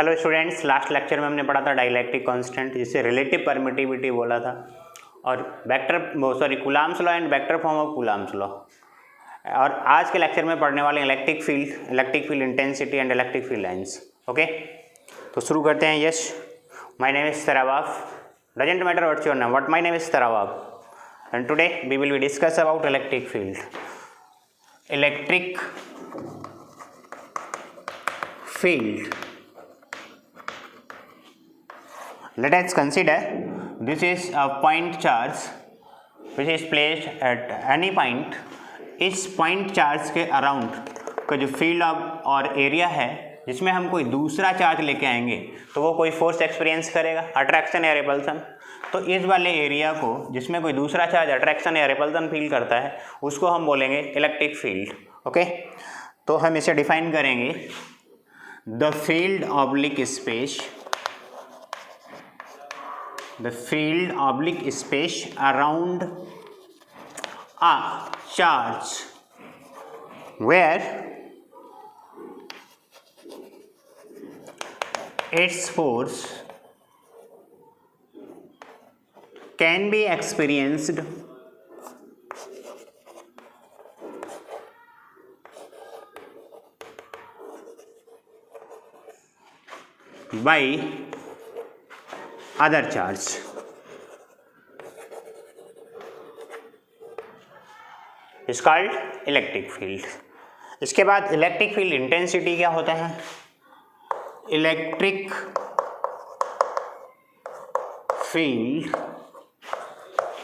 Hello students, last lecture में हमने पढ़ा था डाइलेक्ट्रिक कांस्टेंट, जिसे रिलेटिव परमिटिविटी बोला था, और Coulomb's law and vector form of Coulomb's law. और आज के लेक्चर में पढ़ने वाले electric field intensity and electric field lines. Okay, तो शुरू करते हैं। यस, माय नेम इज तरावाफ, doesn't matter what's your name, but my name is तरावाफ and today we will be discuss about electric field. Electric field. Let us consider this is a point charge which is placed at any point. इस point charge के around का जो field और area है, जिसमें हम कोई दूसरा चार्ज लेके आएंगे तो वो कोई फोर्स एक्सपीरियंस करेगा, अट्रैक्शन या रिपल्सन। तो इस वाले एरिया को जिसमें कोई दूसरा चार्ज अट्रैक्शन या रिपल्सन फील करता है, उसको हम बोलेंगे इलेक्ट्रिक फील्ड। ओके, तो हम इसे डिफाइन करेंगे। The field oblique space around a charge where its force can be experienced by other charge। Is called electric field. इसके बाद इलेक्ट्रिक फील्ड इंटेंसिटी क्या होता है? Electric field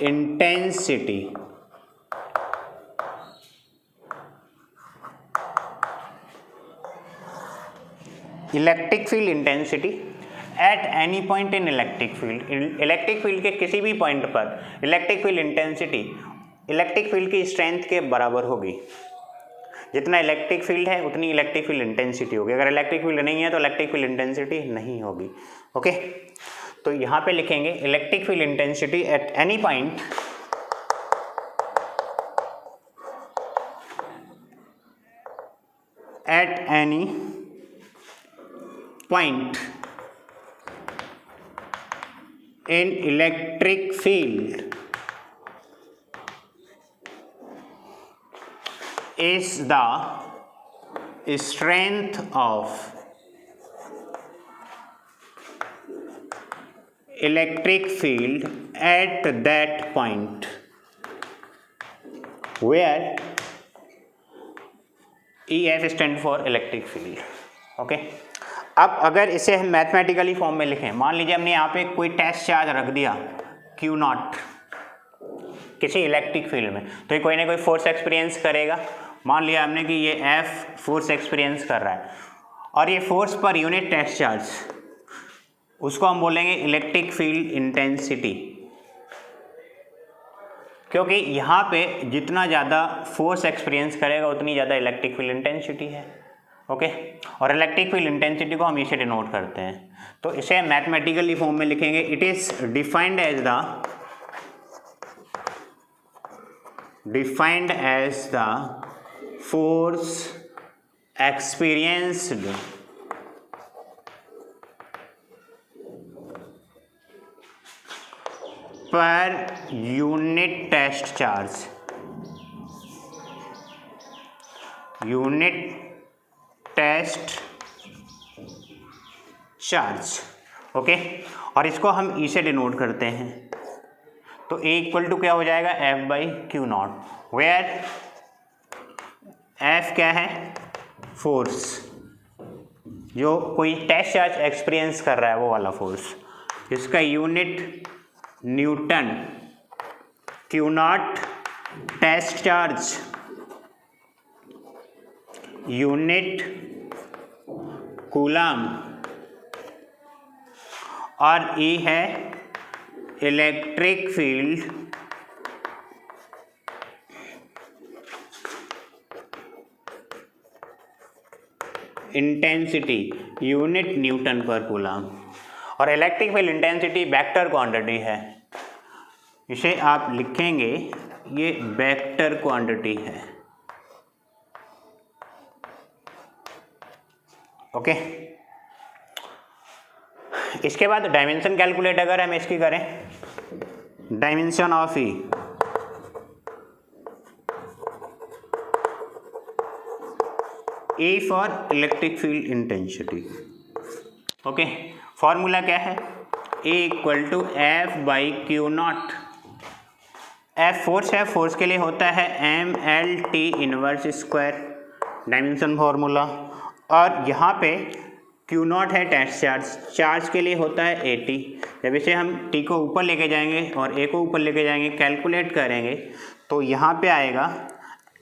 intensity electric field intensity at any point in electric field. Electric field के किसी भी point पर electric field intensity electric field की स्ट्रेंथ के बराबर होगी। जितना इलेक्ट्रिक फील्ड है उतनी इलेक्ट्रिक फील्ड इंटेंसिटी होगी। अगर इलेक्ट्रिक फील्ड नहीं है तो इलेक्ट्रिक फील्ड इंटेंसिटी नहीं होगी। ओके, तो यहाँ पे लिखेंगे electric field intensity at any point point in electric field is the strength of electric field at that point where EF stand for electric field। Okay, अब अगर इसे हम मैथमेटिकली फॉर्म में लिखें, मान लीजिए हमने यहाँ पे कोई टेस्ट चार्ज रख दिया Q0 किसी इलेक्ट्रिक फील्ड में, तो ये कोई ना कोई फोर्स एक्सपीरियंस करेगा। मान लिया हमने कि ये F फोर्स एक्सपीरियंस कर रहा है, और ये फोर्स पर यूनिट टेस्ट चार्ज, उसको हम बोलेंगे इलेक्ट्रिक फील्ड इंटेंसिटी, क्योंकि यहाँ पे जितना ज़्यादा फोर्स एक्सपीरियंस करेगा उतनी ज़्यादा इलेक्ट्रिक फील्ड इंटेंसिटी है। ओके, और इलेक्ट्रिक फील्ड इंटेंसिटी को हम इसे डिनोट करते हैं, तो इसे मैथमेटिकली फॉर्म में लिखेंगे। It is defined as the force experienced per unit test charge, unit test charge. Okay, और इसको हम ई से डिनोट करते हैं, तो ए इक्वल टू क्या हो जाएगा? F/Q0, वेयर F क्या है? फोर्स, जो कोई टेस्ट चार्ज एक्सपीरियंस कर रहा है वो वाला फोर्स, इसका unit newton, Q0 test charge, unit coulomb, और E है electric field intensity, unit newton per coulomb. और electric field intensity vector quantity है, इसे आप लिखेंगे ये वेक्टर क्वांटिटी है। ओके, इसके बाद डायमेंशन कैलकुलेट अगर हम इसकी करें, dimension of E for electric field intensity. Okay, formula क्या है, E equal to F by Q naught. F force है, फोर्स के लिए होता है ml t inverse square, dimension formula. और यहाँ पे क्यू नॉट है टेस्ट चार्ज, चार्ज के लिए होता है AT। जब इसे हम T को ऊपर लेके जाएंगे और A को ऊपर लेके जाएंगे, कैलकुलेट करेंगे तो यहाँ पे आएगा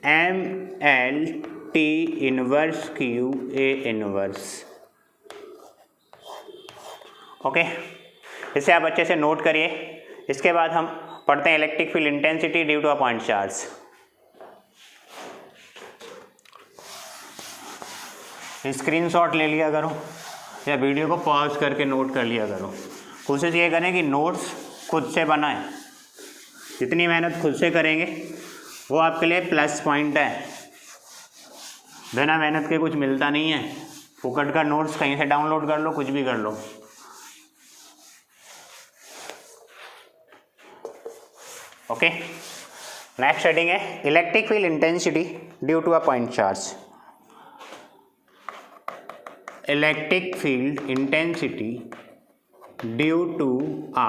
ml t inverse Q A inverse. Okay, इसे आप अच्छे से नोट करिए। इसके बाद हम पढ़ते हैं electric field intensity due to a point charge. Screenshot ले लिया करो या वीडियो को पॉज करके नोट कर लिया करो। कोशिश ये करें कि नोट्स खुद से बनाएं, जितनी मेहनत खुद से करेंगे वो आपके लिए प्लस पॉइंट है। बिना मेहनत के कुछ मिलता नहीं है, फुकट का नोट्स कहीं से डाउनलोड कर लो, कुछ भी कर लो। ओके, नेक्स्ट हेडिंग है electric field intensity due to a point charge. Electric field intensity due to a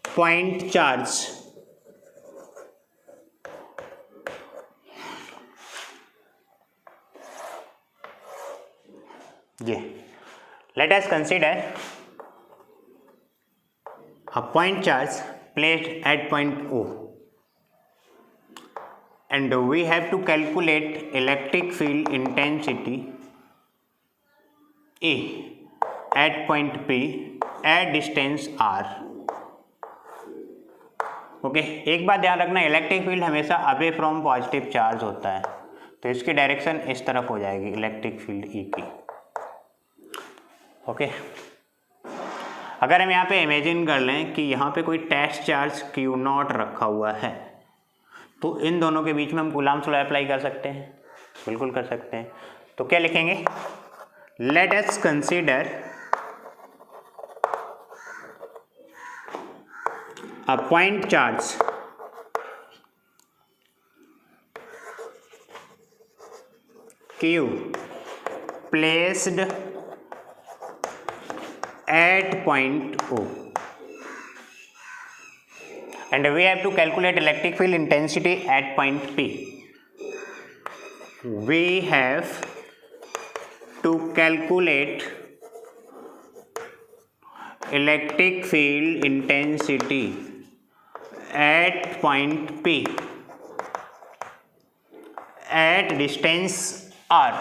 point charge. ये let us consider a point charge placed at point O, and we have to calculate electric field intensity A at point P at distance R। Okay, एक बात ध्यान रखना, electric field हमेशा away from positive charge होता है, तो इसकी direction इस तरफ हो जाएगी इलेक्ट्रिक फील्ड E की। ओके, अगर हम यहाँ पे इमेजिन कर लें कि यहाँ पे कोई टेस्ट चार्ज Q नॉट रखा हुआ है, तो इन दोनों के बीच में हम कूलम्ब्स लॉ अप्लाई कर सकते हैं, बिल्कुल कर सकते हैं। तो क्या लिखेंगे, late us consider a point charge Q placed at point O, and we have to calculate electric field intensity at point P. We have to calculate electric field intensity at point P at distance R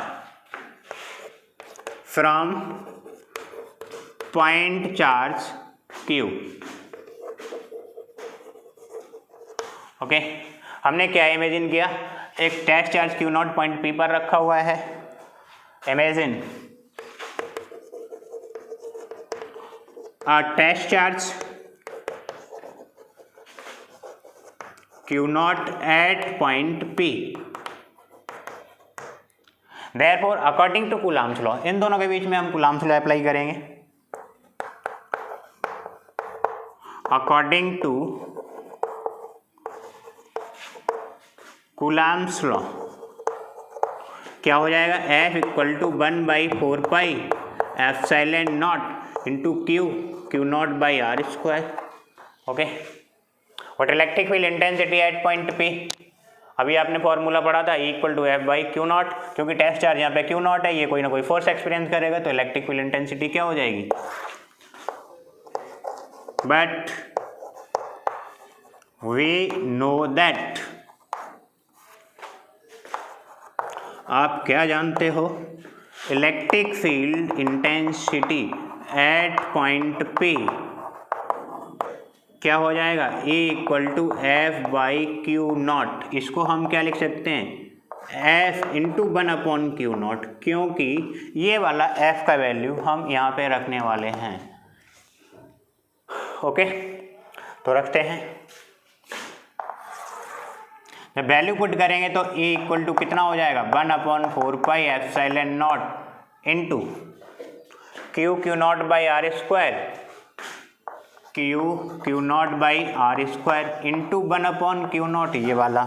from point charge Q। Okay, हमने क्या imagine किया, एक test charge Q naught point P पर रखा हुआ है। Imagine a test charge Q naught at point P। Therefore, according to Coulomb's law, इन दोनों के बीच में हम Coulomb's law अप्लाई करेंगे। According to Coulomb's law क्या हो जाएगा, F equal to 1/4 pi epsilon naught into Q naught by R square. Okay, what electric field intensity at point P, अभी आपने फॉर्मूला पढ़ा था, E equal to F by Q naught. क्योंकि test charge यहाँ पे क्यू नॉट है, ये कोई ना कोई फोर्स एक्सपीरियंस करेगा, तो इलेक्ट्रिक फील्ड इंटेंसिटी क्या हो जाएगी, बट वी नो दैट, आप क्या जानते हो, electric field intensity at point P क्या हो जाएगा, E equal to F by Q naught. इसको हम क्या लिख सकते हैं, F इंटू 1/Q नॉट, क्योंकि ये वाला F का वैल्यू हम यहाँ पे रखने वाले हैं। ओके, तो रखते हैं, जब वैल्यू पुट करेंगे तो E इक्वल टू कितना हो जाएगा, 1/4 pi epsilon naught into Q naught by R square, Q naught by R square into 1 Q naught, ये वाला,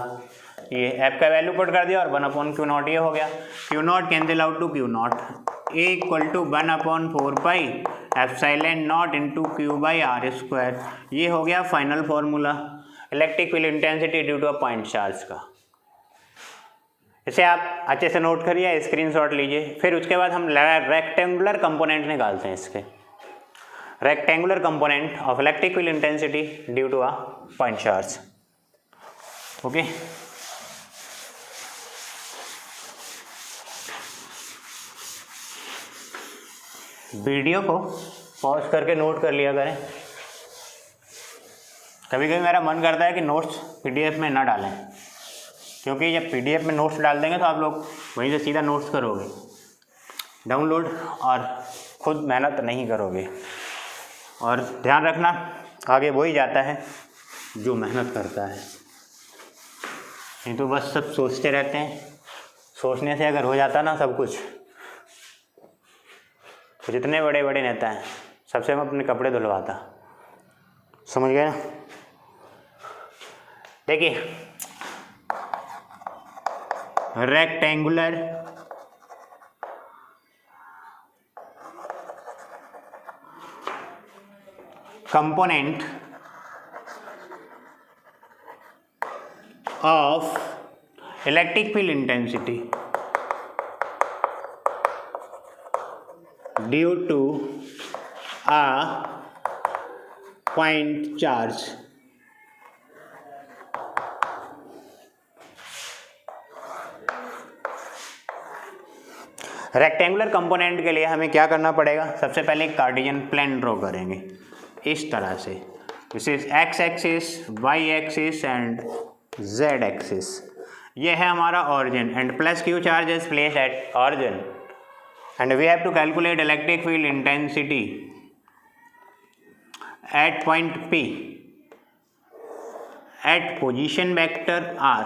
ये एफ का वैल्यू पुट कर दिया और 1 क्यू नॉट ये हो गया, Q naught cancel out to Q naught, E equal to 1/4 pi epsilon naught into Q by R square, ये हो गया final formula electric field intensity due to a point charge का। इसे आप अच्छे से नोट करिए, स्क्रीनशॉट लीजिए। फिर उसके बाद हम रेक्टेंगुलर कंपोनेंट निकालते हैं इसके, rectangular component of electric field intensity due to a point charge. Okay, video को पॉज करके नोट कर लिया करें। कभी कभी मेरा मन करता है कि नोट्स पीडीएफ में ना डालें, क्योंकि जब पीडीएफ में नोट्स डाल देंगे तो आप लोग वहीं से सीधा नोट्स करोगे डाउनलोड और खुद मेहनत नहीं करोगे। और ध्यान रखना, आगे वही जाता है जो मेहनत करता है, नहीं तो बस सब सोचते रहते हैं। सोचने से अगर हो जाता ना सब कुछ, तो जितने बड़े बड़े नेता हैं सबसे मैं अपने कपड़े धुलवाता। समझ गए ना? देखिए, rectangular component of electric field intensity due to a point charge rectangular component के लिए हमें क्या करना पड़ेगा? सबसे पहले कार्टेशियन प्लेन ड्रॉ करेंगे इस तरह से। This is x axis, y axis and z axis. ये है हमारा origin and plus Q charge is placed at origin and we have to calculate electric field intensity at point P at position vector r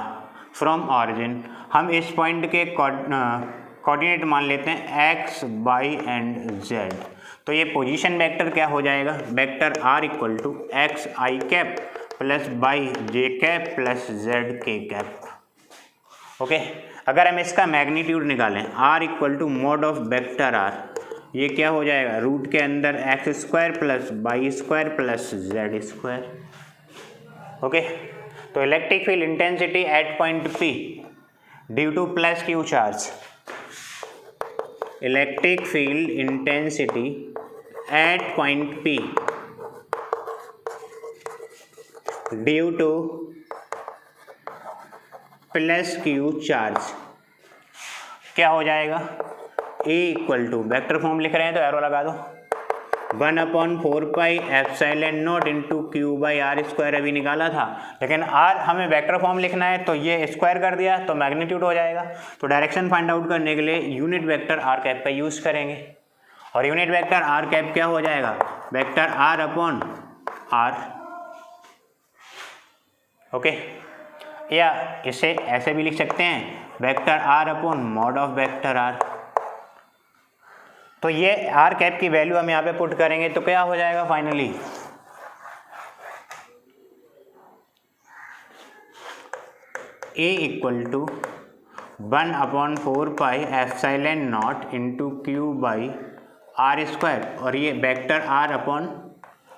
from origin। हम इस point के coordinate मान लेते हैं x, y and z। तो ये position vector क्या हो जाएगा? Vector r equal to x i cap plus y j cap plus z k cap. Okay, अगर हम इसका मैग्नीट्यूड निकालें r equal to mod of vector r, ये क्या हो जाएगा? रूट के अंदर x square plus Y square plus Z square. Okay, तो electric field intensity at point P due to plus Q charge, electric field intensity at point P due to plus Q charge क्या हो जाएगा? E equal to, vector form लिख रहे हैं तो arrow लगा दो, 1/4 pi epsilon naught into Q by R square अभी निकाला था, लेकिन आर हमें वेक्टर फॉर्म लिखना है तो ये स्क्वायर कर दिया तो मैग्नीट्यूड हो जाएगा। तो डायरेक्शन फाइंड आउट करने के लिए यूनिट वेक्टर आर कैप का यूज़ करेंगे और यूनिट वेक्टर आर कैप क्या हो जाएगा? Vector R upon R. Okay, या इसे ऐसे भी लिख सकते हैं, vector R upon mod of vector R. तो ये आर कैप की वैल्यू हम यहाँ पे पुट करेंगे तो क्या हो जाएगा finally? E equal to 1/4 pi epsilon naught into Q by R square, और ये वेक्टर आर अपॉन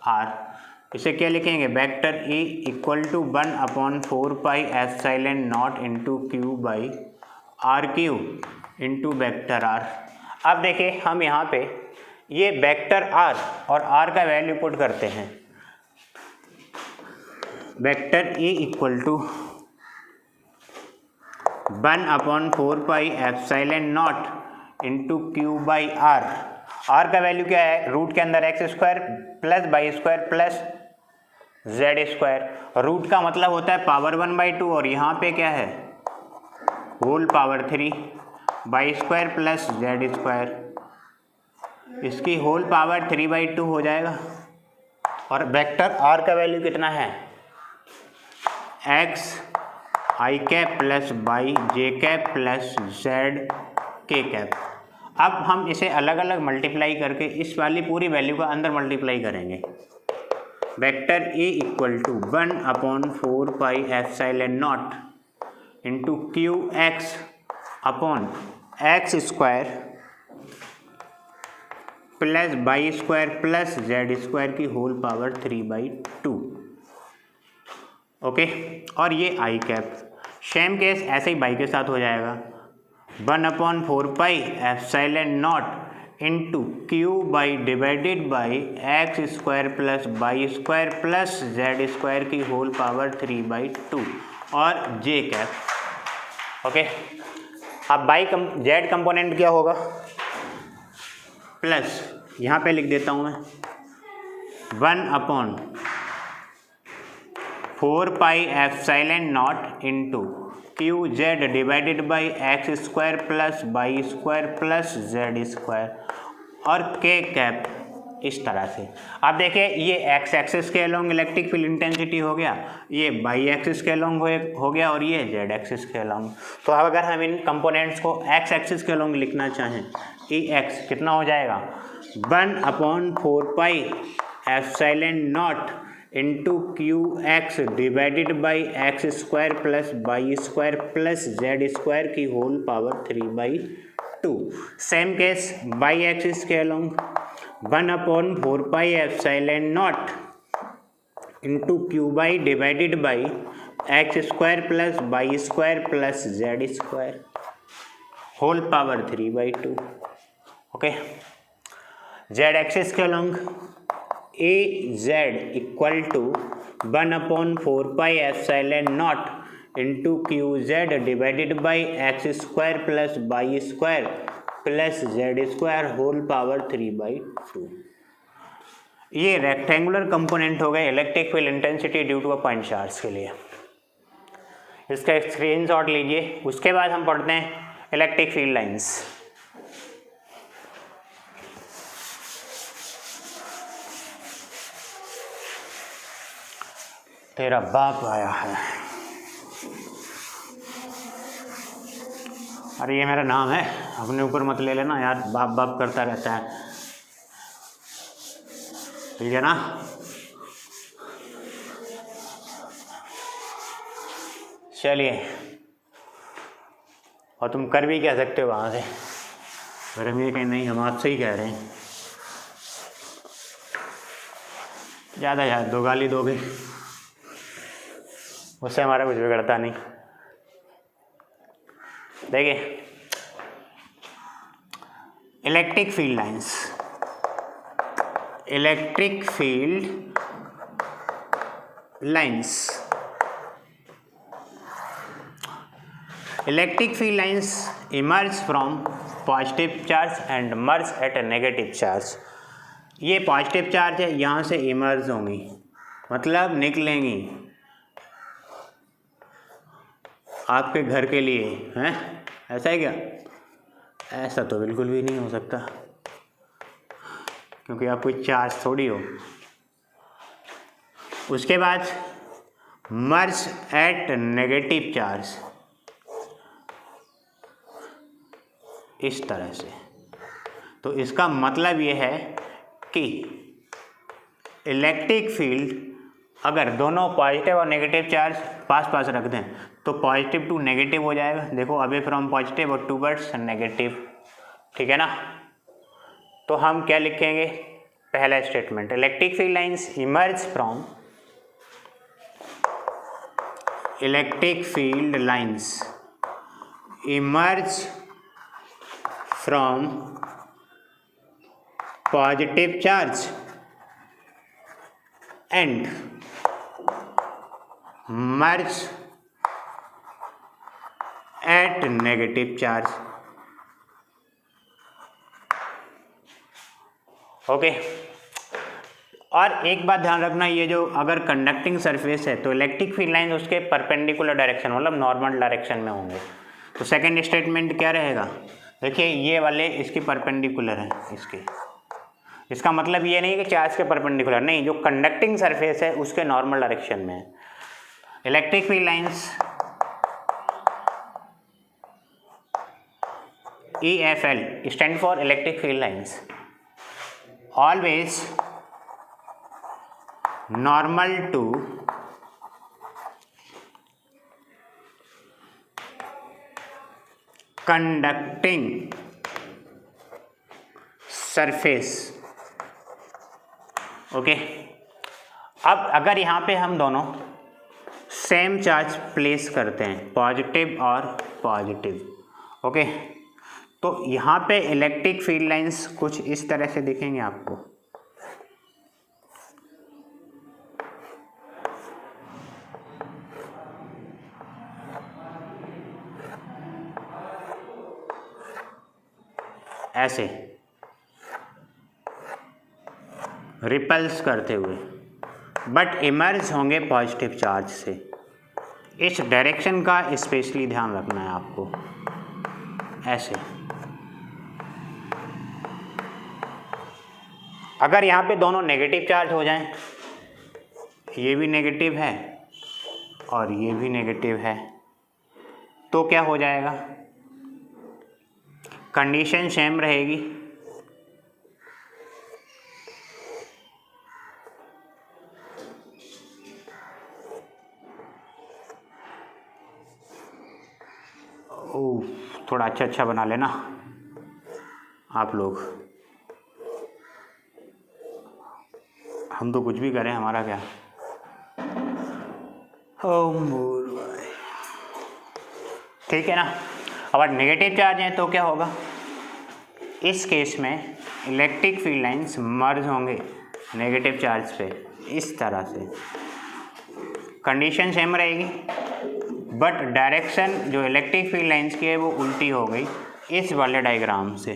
आर। इसे क्या लिखेंगे? Vector A equal to 1/4 pi epsilon naught into Q by R cube into vector R. अब देखिए, हम यहाँ पे ये वेक्टर आर और आर का वैल्यू पुट करते हैं। Vector A equal to 1/4 pi epsilon naught into Q by R. Are का वैल्यू क्या है? रूट के अंदर x square plus Y square plus Z square. Root का मतलब होता है पावर 1/2 और यहाँ पे क्या है? Whole power 3 Y square plus Z square. इसकी होल पावर 3/2 हो जाएगा। और वेक्टर आर का वैल्यू कितना है? X i cap plus y j cap plus z k cap. अब हम इसे अलग अलग मल्टीप्लाई करके इस वाली पूरी वैल्यू का अंदर मल्टीप्लाई करेंगे। Vector A equal to 1/4πε0 into q x upon x square plus Y square plus Z square की होल पावर 3/2। ओके, और ये आई कैप सेम केस ऐसे ही बाई के साथ हो जाएगा। 1/4πε0 into Q by divided by x square plus Y square plus Z square की whole power 3/2 और जे कैप। ओके, अब बाई जेड कंपोनेंट क्या होगा, प्लस यहाँ पे लिख देता हूँ मैं 1/4πε0 into q Z divided by x square plus Y square plus Z square और के कैप। इस तरह से अब देखिए ये एक्स एक्सिस के अलोंग इलेक्ट्रिक फील्ड इंटेंसिटी हो गया, ये वाई एक्सिस के अलोंग हो गया और ये जेड एक्सिस के अलोंग। तो अब अगर हम इन कंपोनेंट्स को एक्स एक्सिस के अलोंग लिखना चाहें, ई एक्स कितना हो जाएगा 1/4πε0 into q x divided by x square plus Y square plus Z square की whole power 3/2। Same case y axis के along 1/4πε0 into Q by divided by x square plus Y square plus Z square whole power 3/2। Okay, z axis के along E z equal to 1/4πε0 into q Z divided by x square plus Y square plus Z square whole power 3/2। ये rectangular component हो गए electric field intensity due to a point charge के लिए। इसका screenshot लीजिए। उसके बाद हम पढ़ते हैं इलेक्ट्रिक फील्ड लाइंस। तेरा बाप आया है। अरे ये मेरा नाम है, अपने ऊपर मत ले लेना यार, बाप बाप करता रहता है, ठीक है ना। चलिए, और तुम कर भी कह सकते हो वहाँ से, अगर हम ये कहें नहीं हम आपसे ही कह रहे हैं, ज़्यादा यार दो गाली दोगे उससे हमारा कुछ बिगड़ता नहीं। देखिए electric field lines, electric field lines, electric field lines emerge from positive charge and merge at a negative charge. ये पॉजिटिव चार्ज है, यहाँ से इमर्ज होंगी मतलब निकलेंगी आपके घर के लिए, हैं? ऐसा है क्या? ऐसा तो बिल्कुल भी नहीं हो सकता, क्योंकि आप कोई चार्ज थोड़ी हो। उसके बाद मर्ज एट नेगेटिव चार्ज, इस तरह से। तो इसका मतलब ये है कि इलेक्ट्रिक फील्ड अगर दोनों पॉजिटिव और नेगेटिव चार्ज पास पास रख दें तो पॉजिटिव टू नेगेटिव हो जाएगा। देखो अवे फ्रॉम पॉजिटिव और टूवर्ड्स नेगेटिव, ठीक है ना। तो हम क्या लिखेंगे, पहला statement, electric field lines emerge from, electric field lines emerge from positive charge and merge at negative charge। Okay, और एक बात ध्यान रखना, ये जो अगर कंडक्टिंग सरफेस है तो इलेक्ट्रिक फील्ड लाइन उसके परपेंडिकुलर डायरेक्शन मतलब नॉर्मल डायरेक्शन में होंगे। तो सेकंड स्टेटमेंट क्या रहेगा, देखिए ये वाले इसकी परपेंडिकुलर है इसके, इसका मतलब ये नहीं कि चार्ज के परपेंडिकुलर नहीं, जो कंडक्टिंग सरफेस है उसके नॉर्मल डायरेक्शन में है। Electric field lines EFL stand for electric field lines, always normal to conducting surface. Okay, अब अगर यहाँ पे हम दोनों सेम चार्ज प्लेस करते हैं, पॉजिटिव और पॉजिटिव, ओके, तो यहाँ पे इलेक्ट्रिक फील्ड लाइंस कुछ इस तरह से दिखेंगे आपको। ऐसे रिपल्स करते हुए, बट इमर्ज होंगे पॉजिटिव चार्ज से। इस डायरेक्शन का स्पेशली ध्यान रखना है आपको। ऐसे अगर यहाँ पे दोनों नेगेटिव चार्ज हो जाएं, ये भी नेगेटिव है और ये भी नेगेटिव है, तो क्या हो जाएगा? कंडीशन सेम रहेगी, थोड़ा अच्छा बना लेना आप लोग, हम तो कुछ भी करें, हमारा क्या। ठीक है ना। अब नेगेटिव चार्ज है तो क्या होगा? इस केस में इलेक्ट्रिक फील्ड लाइंस मर्ज होंगे नेगेटिव चार्ज पे, इस तरह से। कंडीशन सेम रहेगी, बट डायरेक्शन जो इलेक्ट्रिक फील्ड लाइंस की है वो उल्टी हो गई इस वाले डायग्राम से।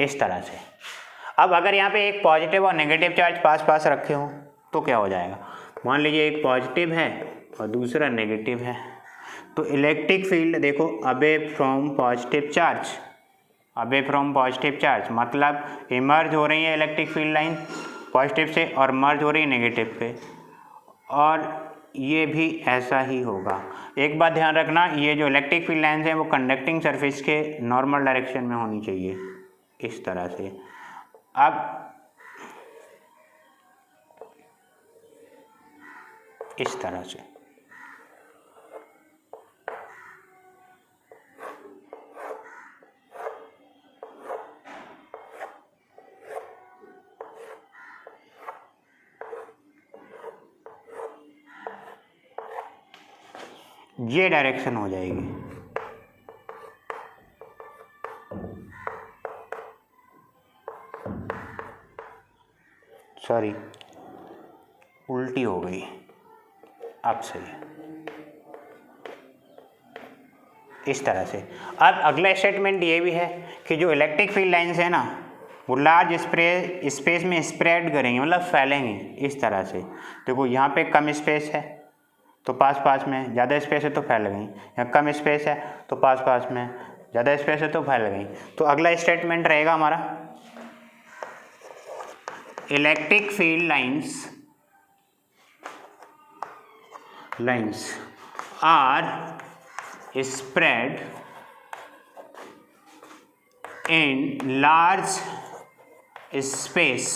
इस तरह से। अब अगर यहाँ पे एक पॉजिटिव और नेगेटिव चार्ज पास पास रखे हो तो क्या हो जाएगा? मान लीजिए एक पॉजिटिव है और दूसरा नेगेटिव है, तो इलेक्ट्रिक फील्ड देखो away from positive charge, away from positive charge मतलब इमर्ज हो रही है इलेक्ट्रिक फील्ड लाइन पॉजिटिव से और मर्ज हो रही है नेगेटिव पे, और ये भी ऐसा ही होगा। एक बात ध्यान रखना, ये जो इलेक्ट्रिक फील्ड लाइन्स हैं वो कंडक्टिंग सरफेस के नॉर्मल डायरेक्शन में होनी चाहिए, इस तरह से। अब इस तरह से ये डायरेक्शन हो जाएगी। सॉरी, उल्टी हो गई, अब सही है। इस तरह से। अब अगला स्टेटमेंट ये भी है कि जो इलेक्ट्रिक फील्ड लाइंस है ना वो लार्ज स्पेस में स्प्रेड करेंगे, मतलब फैलेंगे इस तरह से। देखो यहाँ पे कम स्पेस है तो पास पास में, ज़्यादा स्पेस है तो फैल गई, यहाँ कम स्पेस है तो पास पास में, ज़्यादा स्पेस है तो फैल गई। तो अगला स्टेटमेंट रहेगा हमारा, electric field lines are spread in large space,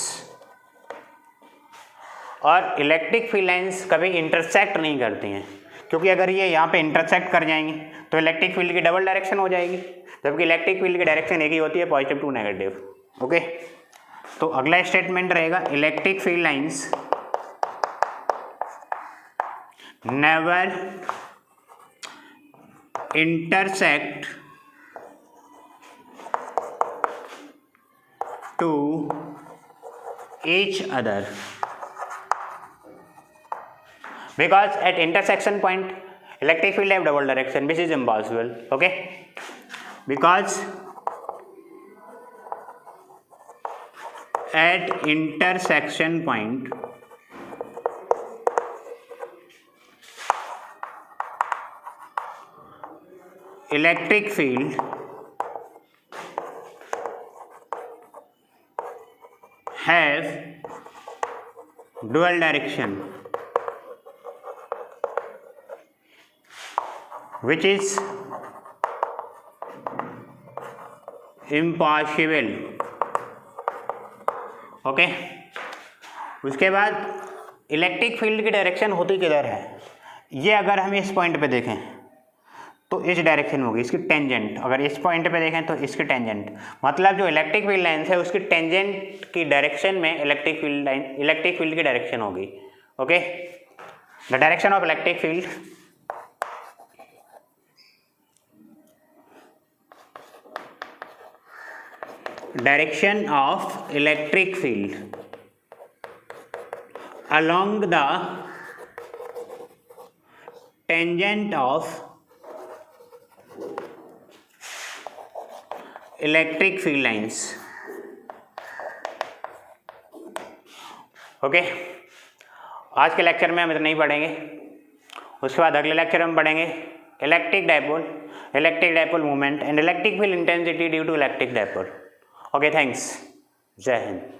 और इलेक्ट्रिक फील्ड लाइंस कभी इंटरसेक्ट नहीं करती हैं, क्योंकि अगर ये यहाँ पे इंटरसेक्ट कर जाएंगी तो इलेक्ट्रिक फील्ड की डबल डायरेक्शन हो जाएगी, जबकि इलेक्ट्रिक फील्ड की डायरेक्शन एक ही होती है, पॉजिटिव टू नेगेटिव। ओके, तो अगला स्टेटमेंट रहेगा, electric field lines never intersect to each other because at intersection point electric field have double direction, which is impossible. Okay, because at intersection point electric field have dual direction, which is impossible. Okay उसके बाद electric field की direction होती किधर है, ये अगर हम इस पॉइंट पे देखें तो इस डायरेक्शन में होगी, इसकी टेंजेंट। अगर इस पॉइंट पे देखें तो इसकी टेंजेंट, मतलब जो इलेक्ट्रिक फील्ड लाइन है उसकी टेंजेंट की डायरेक्शन में इलेक्ट्रिक फील्ड की डायरेक्शन होगी। Okay the direction of electric field along the tangent of electric field lines. Okay आज के लेक्चर में हम इतना ही पढ़ेंगे, उसके बाद अगले लेक्चर में पढ़ेंगे electric dipole movement and electric field intensity due to electric dipole. Okay thanks, जय हिंद।